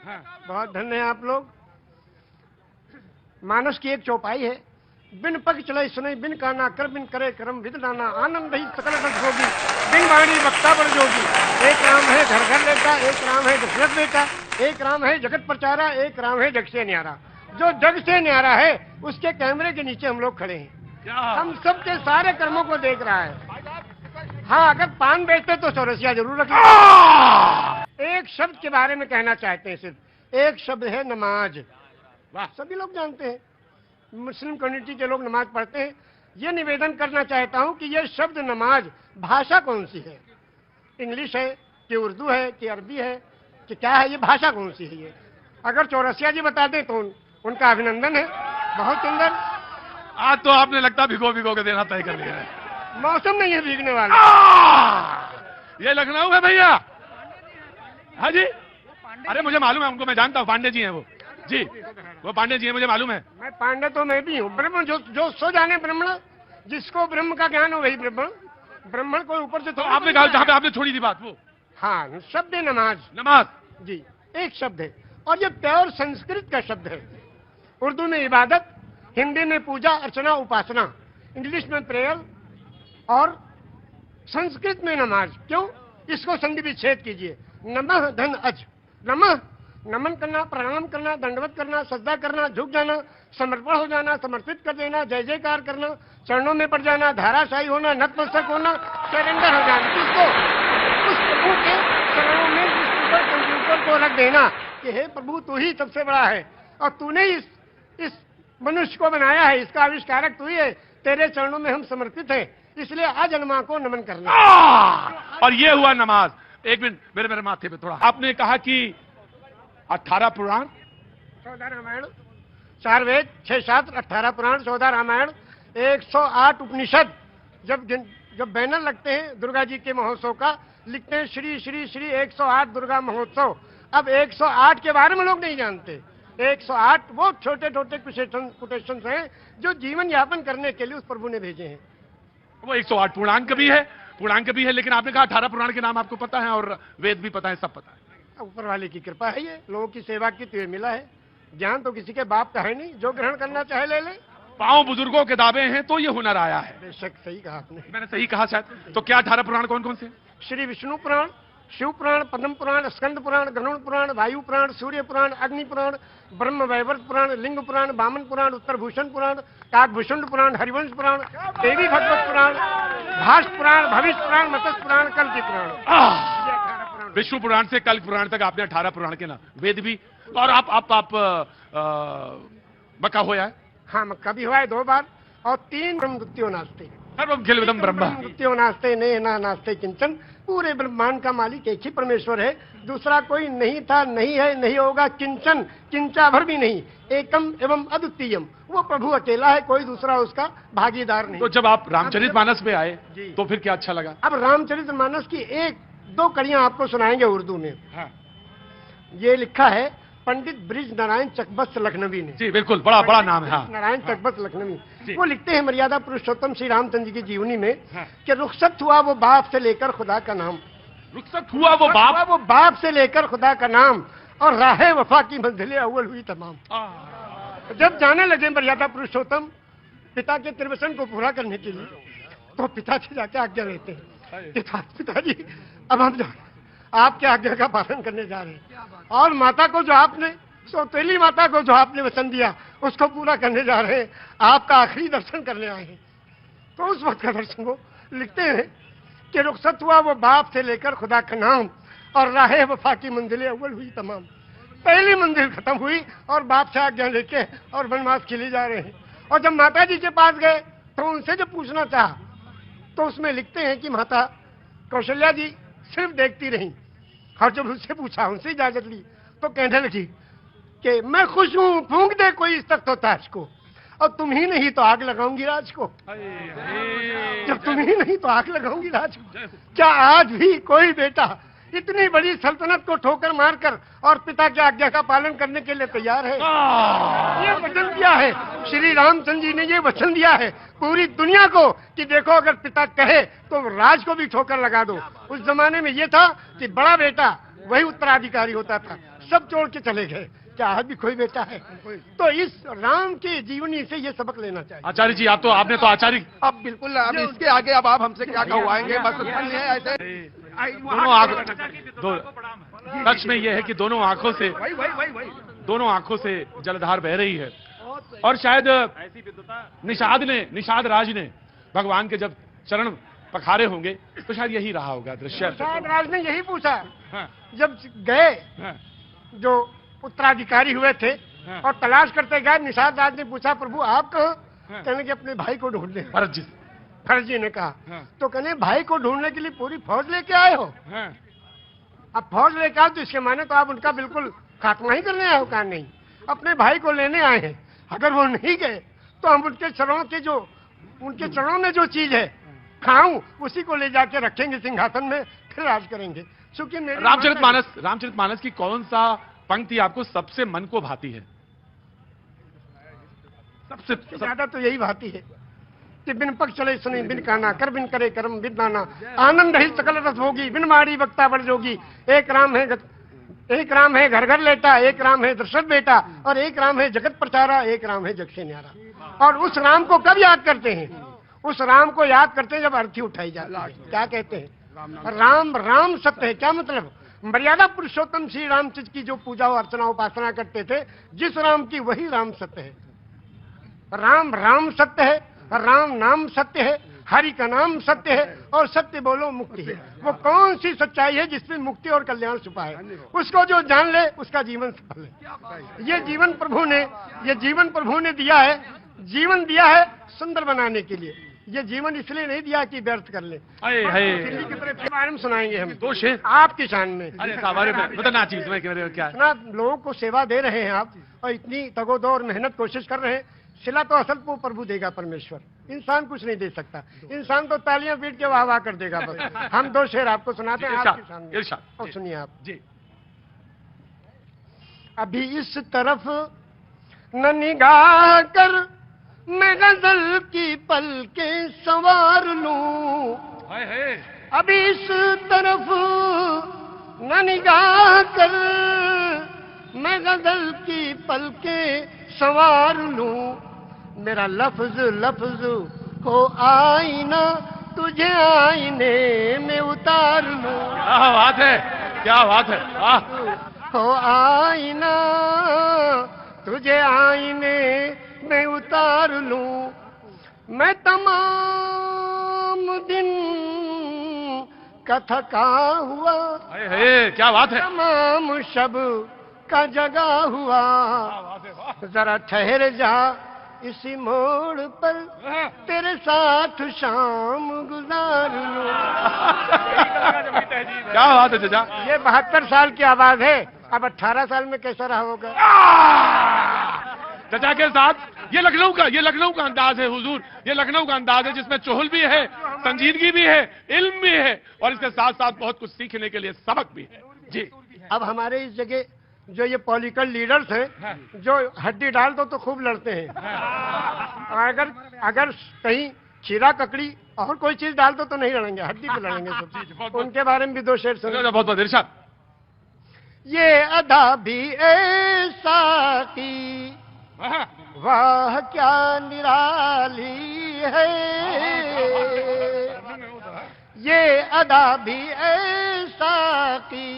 बहुत धन्य है आप लोग। मानस की एक चौपाई है, बिन पग चले सुने बिन काना कर बिन करे करम विद नाना आनंद ही सकल रस होगी बिन वाणी वक्ता बड़ जोगी। एक राम है घर घर लेता, एक राम है दशरथ बेटा, एक राम है जगत प्रचारा, एक राम है जग से न्यारा। जो जग से न्यारा है उसके कैमरे के नीचे हम लोग खड़े हैं, हम सबके सारे कर्मों को देख रहा है। हाँ, अगर पान बेचते तो चौरसिया जरूर रखें। एक शब्द के बारे में कहना चाहते हैं, सिर्फ एक शब्द है नमाज। वाह, सभी लोग जानते हैं, मुस्लिम कम्युनिटी के लोग नमाज पढ़ते हैं। ये निवेदन करना चाहता हूं कि ये शब्द नमाज भाषा कौन सी है, इंग्लिश है कि उर्दू है कि अरबी है कि क्या है, ये भाषा कौन सी है? ये अगर चौरसिया जी बता दें तो उनका अभिनंदन है। बहुत सुंदर। आज तो आपने लगता भिगो भिगो के देना तय कर लिया है। मौसम नहीं है भीगने वाला। ये लखनऊ है भैया। हाँ जी, अरे मुझे मालूम है, उनको मैं जानता हूँ, पांडे जी हैं वो जी, वो पांडे जी हैं, मुझे मालूम है। मैं पांडे तो मैं भी हूँ। ब्रह्म जो सो जाने ब्राह्मण, जिसको ब्रह्म का ज्ञान हो वही ब्राह्मण। ब्राह्मण को ऊपर से तो आपने कहा जहाँ पे आपने छोड़ी थी बात वो। हाँ, शब्द है नमाज। नमाज जी, एक शब्द है और ये प्योर संस्कृत का शब्द है। उर्दू में इबादत, हिंदी में पूजा अर्चना उपासना, इंग्लिश में प्रेयर और संस्कृत में नमाज। क्यों? इसको संधि विच्छेद कीजिए। नमः धन अज, नमः नमन करना, प्रणाम करना, दंडवत करना, सजदा करना, झुक जाना, समर्पण हो जाना, समर्पित कर देना, जय जयकार करना, चरणों में पड़ जाना, धाराशाही होना, नतमस्तक होना, सरेंडर हो जाना। किसको? उस प्रभु के चरणों में जिस कंप्यूटर को रख देना कि हे प्रभु तू ही सबसे बड़ा है और तूने इस मनुष्य को बनाया है, इसका आविष्कारक तू ही है, तेरे चरणों में हम समर्पित हैं, इसलिए अजन्मा को नमन करना। और ये हुआ नमाज। एक मिनट मेरे माथे पे थोड़ा, आपने कहा कि 18 पुराण, 14 रामायण, 4 वेद, 6 शास्त्र, 18 पुराण, 14 रामायण, 108 उपनिषद। जब बैनर लगते हैं दुर्गा जी के महोत्सव का, लिखते हैं श्री श्री श्री 108 दुर्गा महोत्सव। अब 108 के बारे में लोग नहीं जानते। 108 वो छोटे छोटे कोटेशन हैं जो जीवन यापन करने के लिए उस प्रभु ने भेजे हैं। वो 108 पूर्णांक भी है, लेकिन आपने कहा 18 पुराण के नाम आपको पता है और वेद भी पता है, सब पता है। ऊपर वाले की कृपा है, ये लोगों की सेवा की तो मिला है। ज्ञान तो किसी के बाप का है नहीं, जो ग्रहण करना चाहे ले ले। पांव बुजुर्गों के दावे हैं तो ये हुनर आया है। बेशक सही कहा आपने। मैंने सही कहा शायद। तो क्या 18 पुराण कौन कौन से? श्री विष्णु पुराण, शिव पुराण, पद्म पुराण, स्कंद पुराण, गरुड़ पुराण, वायु पुराण, सूर्य पुराण, अग्नि पुराण, ब्रह्म वैवर्त पुराण, लिंग पुराण, वामन पुराण, उत्तर भूषण पुराण, काकभूषण पुराण, हरिवंश पुराण, देवी भगवत पुराण, भाष पुराण, भविष्य पुराण, मत्स्य पुराण, कल्कि पुराण। विष्णु पुराण से कल्कि पुराण तक आपने 18 पुराण के नाम, वेद भी। और आप मक्का होया है? हाँ, मक्का भी हुआ है 2 बार। और 3 ब्रह्मगुप्तियों नास्ते, सर्वम ब्रह्मगुप्तियों नास्ते ने ना नास्ते किंचन। पूरे ब्रह्मांड का मालिक एक ही परमेश्वर है, दूसरा कोई नहीं था, नहीं है, नहीं होगा, किंचन किंचा भर भी नहीं, एकम एवं अद्वितीयम। वो प्रभु अकेला है, कोई दूसरा उसका भागीदार नहीं। तो जब आप रामचरितमानस में आए तो फिर क्या अच्छा लगा? अब रामचरितमानस की 1-2 कड़ियां आपको सुनाएंगे उर्दू में। हाँ। ये लिखा है पंडित ब्रिज नारायण चकबस्त लखनवी ने। जी बिल्कुल, बड़ा नाम है। हाँ। नारायण चकबस्त लखनवी। वो लिखते हैं मर्यादा पुरुषोत्तम श्री रामचंद्र जी की जीवनी में कि रुखसत हुआ वो बाप से लेकर खुदा का नाम, रुखसत हुआ वो बाप से लेकर खुदा का नाम, और राहे वफा की मंजिलें अव्वल हुई तमाम। जब जाने लगे मर्यादा पुरुषोत्तम पिता के त्रिवचन को पूरा करने के लिए, तो पिता से जाके आज्ञा लेते हैं कि पिताजी अब हम आपके आज्ञा का पालन करने जा रहे हैं, और माता को जो आपने, सौतेली माता को जो आपने वचन दिया उसको पूरा करने जा रहे हैं, आपका आखिरी दर्शन करने आए हैं। तो उस वक्त का दर्शन वो लिखते हैं कि रुखसत हुआ वो बाप से लेकर खुदा का नाम, और राहे वफा की मंजिलें अव्वल हुई तमाम। पहली मंजिल खत्म हुई और बाप से आज्ञा लेके और वनवास के लिए जा रहे हैं। और जब माता जी के पास गए तो उनसे जब पूछना चाहा तो उसमें लिखते हैं कि माता कौशल्या जी सिर्फ देखती रही, और जब उससे पूछा, उनसे इजाजत ली, तो कहने लगी कि मैं खुश हूं, फूंक दे कोई इस तख्त ताज को, और तुम ही नहीं तो आग लगाऊंगी राज को। जब तुम ही नहीं तो आग लगाऊंगी राज को। क्या आज भी कोई बेटा इतनी बड़ी सल्तनत को ठोकर मारकर और पिता की आज्ञा का पालन करने के लिए तैयार है? ये वचन दिया है श्री रामचंद्र जी ने, ये वचन दिया है पूरी दुनिया को कि देखो अगर पिता कहे तो राज को भी ठोकर लगा दो। उस जमाने में ये था कि बड़ा बेटा वही उत्तराधिकारी होता था, सब छोड़ के चले गए। क्या आज भी कोई बेटा है? तो इस राम की जीवनी से ये सबक लेना चाहिए। आचार्य जी आपने तो आचार्य अब बिल्कुल, अब इसके आगे अब आप हमसे क्या कहवाएंगे? बस धन्य है ऐसे दोनों आंखों सच में यह है कि दोनों आंखों से जलधार बह रही है। और शायद निषाद राज ने भगवान के जब चरण पखारे होंगे तो शायद यही रहा होगा दृश्य। निषाद राज ने यही पूछा हाँ, जब गए, हाँ, जो उत्तराधिकारी हुए थे हाँ। और तलाश करते गए, निषाद राज ने पूछा प्रभु आप कहाँ? हाँ। कहने के अपने भाई को ढूंढने। भरत जी। भरत जी ने कहा हाँ। तो कहने भाई को ढूंढने के लिए पूरी फौज लेके आए हो? हाँ, अब फौज लेके आओ तो इसके माने तो आप उनका बिल्कुल खात्मा ही करने आए हो? कहा नहीं, अपने भाई को लेने आए हैं। अगर वो नहीं गए तो हम उनके चरणों में जो चीज है खाऊं उसी को ले जाके रखेंगे सिंहासन में, फिर राज करेंगे। क्योंकि रामचरितमानस की कौन सा पंक्ति आपको सबसे मन को भाती है? सबसे ज्यादा तो यही भाती है कि बिन पक्ष चले सुनी, बिन काना कर, बिन करे कर्म, बिन दाना, आनंद ही सकल रस होगी, बिन मारी वक्ता बड़ जोगी। एक राम है घर घर लेटा, एक राम है दशरथ बेटा, और एक राम है जगत प्रचारा, एक राम है जग से न्यारा। और उस राम को कब याद करते हैं? उस राम को याद करते हैं जब अर्थी उठाई जाती है। क्या कहते हैं? राम सत्य है। क्या मतलब? मर्यादा पुरुषोत्तम श्री रामचंद्र की जो पूजा अर्चना उपासना करते थे, जिस राम की वही राम सत्य है। राम सत्य है, राम नाम सत्य है, हरि का नाम सत्य है, और सत्य बोलो मुक्ति है। वो कौन सी सच्चाई है जिसमें मुक्ति और कल्याण छुपा है? उसको जो जान ले उसका जीवन सफल है। ये जीवन प्रभु ने दिया है, जीवन दिया है सुंदर बनाने के लिए। ये जीवन इसलिए नहीं दिया कि व्यर्थ कर ले। दिल्ली की तरफ बारे में सुनाएंगे हम दो शेर आपकी शान में। अरे बताना चीज में क्या है? इतना लोगों को सेवा दे रहे हैं आप, और इतनी तगोदो और मेहनत कोशिश कर रहे हैं। सिला तो असल को प्रभु देगा परमेश्वर, इंसान कुछ नहीं दे सकता। इंसान तो तालियां पीट के वाह वाह कर देगा बस। हम दो शेर आपको सुनाते हैं आपकी शान में, और सुनिए आप जी। अभी इस तरफ न निगाह कर, मैं गजल की पलकें संवार लूं। अभी इस तरफ न निगाह कर, मैं गजल की पलकें संवार लूं। मेरा लफ्ज हो आईना, तुझे आईने में उतार लूं। क्या बात है हो आईना, तुझे आईने में उतार लूं। मैं तमाम दिन का थका हुआ, क्या बात है? तमाम शब का जगा हुआ। जरा ठहर जा इसी मोड़ पर, तेरे साथ शाम गुजार लूं। क्या बात है चाचा? ये 72 साल की आवाज है। अब 18 साल में कैसा रहा होगा? चाचा के साथ ये लखनऊ का अंदाज है हुजूर। ये लखनऊ का अंदाज है जिसमें चुहल भी है, संजीदगी भी है, इल्म भी है, और इसके साथ साथ बहुत कुछ सीखने के लिए सबक भी है। जी। अब हमारे इस जगह जो ये पॉलिटिकल लीडर्स हैं, जो हड्डी डाल दो तो खूब लड़ते हैं, और अगर कहीं खीरा ककड़ी और कोई चीज डाल दो तो नहीं लड़ेंगे, हड्डी पे लड़ेंगे सब। उनके बारे में भी दो शेर सुनो। बहुत बहुत इरशाद। ये अदा भी ऐसा की, वाह क्या निराली है। ये अदा भी ऐसा की,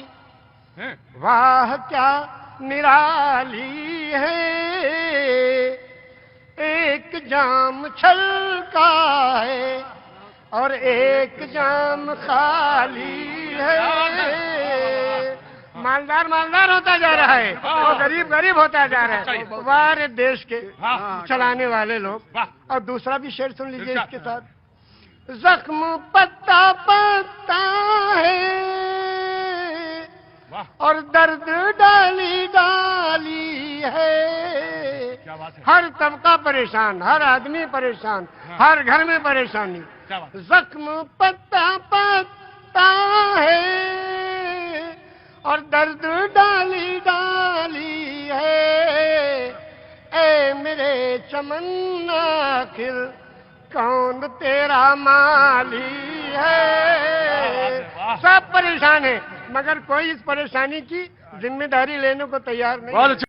वाह क्या निराली है। एक जाम छलका है और एक जाम खाली है। मालदार होता जा रहा है और गरीब होता जा रहा है। वाह रे देश के चलाने वाले लोग। और दूसरा भी शेर सुन लीजिए इसके साथ। जख्म पत्ता पत्ता है और दर्द डाली डाली है। हर तबका परेशान, हर आदमी परेशान, हर घर में परेशानी। जख्म पत्ता पत्ता है और दर्द डाली डाली है। ए मेरे चमन आखिर कौन तेरा माली है। सब परेशान है, मगर कोई इस परेशानी की जिम्मेदारी लेने को तैयार नहीं। बहुत अच्छा।